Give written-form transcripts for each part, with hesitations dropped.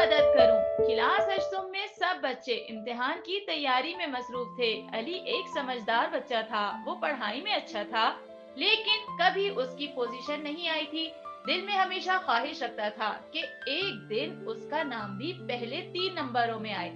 मदद करूं? क्लास हशतुम में सब बच्चे इम्तिहान की तैयारी में मसरूफ थे। अली एक समझदार बच्चा था, वो पढ़ाई में अच्छा था, लेकिन कभी उसकी पोजीशन नहीं आई थी। दिल में हमेशा ख्वाहिश रखता था कि एक दिन उसका नाम भी पहले 3 नंबरों में आए।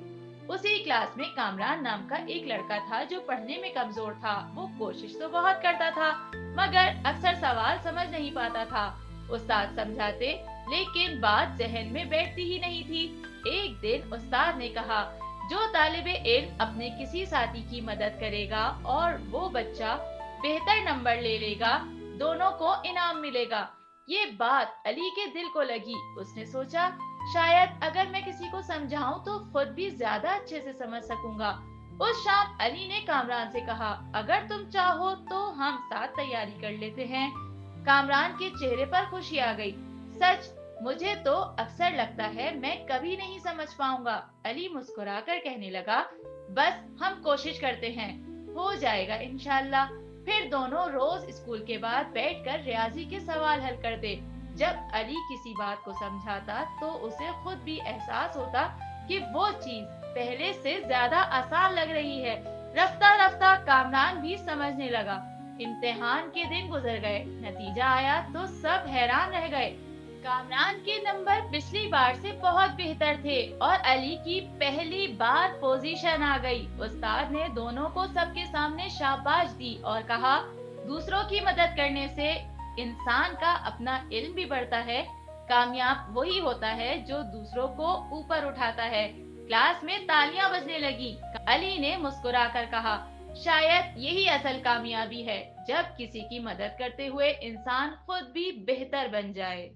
उसी क्लास में कामरान नाम का एक लड़का था जो पढ़ने में कमजोर था। वो कोशिश तो बहुत करता था, मगर अक्सर सवाल समझ नहीं पाता था। उस्ताद समझाते, लेकिन बात जहन में बैठती ही नहीं थी। एक दिन उस्ताद ने कहा, जो तालिबे इल्म अपने किसी साथी की मदद करेगा और वो बच्चा बेहतर नंबर ले लेगा, दोनों को इनाम मिलेगा। ये बात अली के दिल को लगी। उसने सोचा, शायद अगर मैं किसी को समझाऊं तो खुद भी ज्यादा अच्छे से समझ सकूंगा। उस शाम अली ने कामरान से कहा, अगर तुम चाहो तो हम साथ तैयारी कर लेते हैं। कामरान के चेहरे पर खुशी आ गई। सच, मुझे तो अक्सर लगता है मैं कभी नहीं समझ पाऊंगा। अली मुस्कुराकर कहने लगा, बस हम कोशिश करते हैं, हो जाएगा इंशाल्लाह। फिर दोनों रोज स्कूल के बाद बैठकर रियाजी के सवाल हल करते। जब अली किसी बात को समझाता तो उसे खुद भी एहसास होता कि वो चीज पहले से ज्यादा आसान लग रही है। रफ्ता रफ्ता कामरान भी समझने लगा। इम्तिहान के दिन गुजर गए, नतीजा आया तो सब हैरान रह गए। कामरान के नंबर पिछली बार से बहुत बेहतर थे और अली की पहली बार पोजीशन आ गई। उस्ताद ने दोनों को सबके सामने शाबाश दी और कहा, दूसरों की मदद करने से इंसान का अपना इल्म भी बढ़ता है। कामयाब वही होता है जो दूसरों को ऊपर उठाता है। क्लास में तालियां बजने लगी। अली ने मुस्कुराकर कहा, शायद यही असल कामयाबी है, जब किसी की मदद करते हुए इंसान खुद भी बेहतर बन जाए।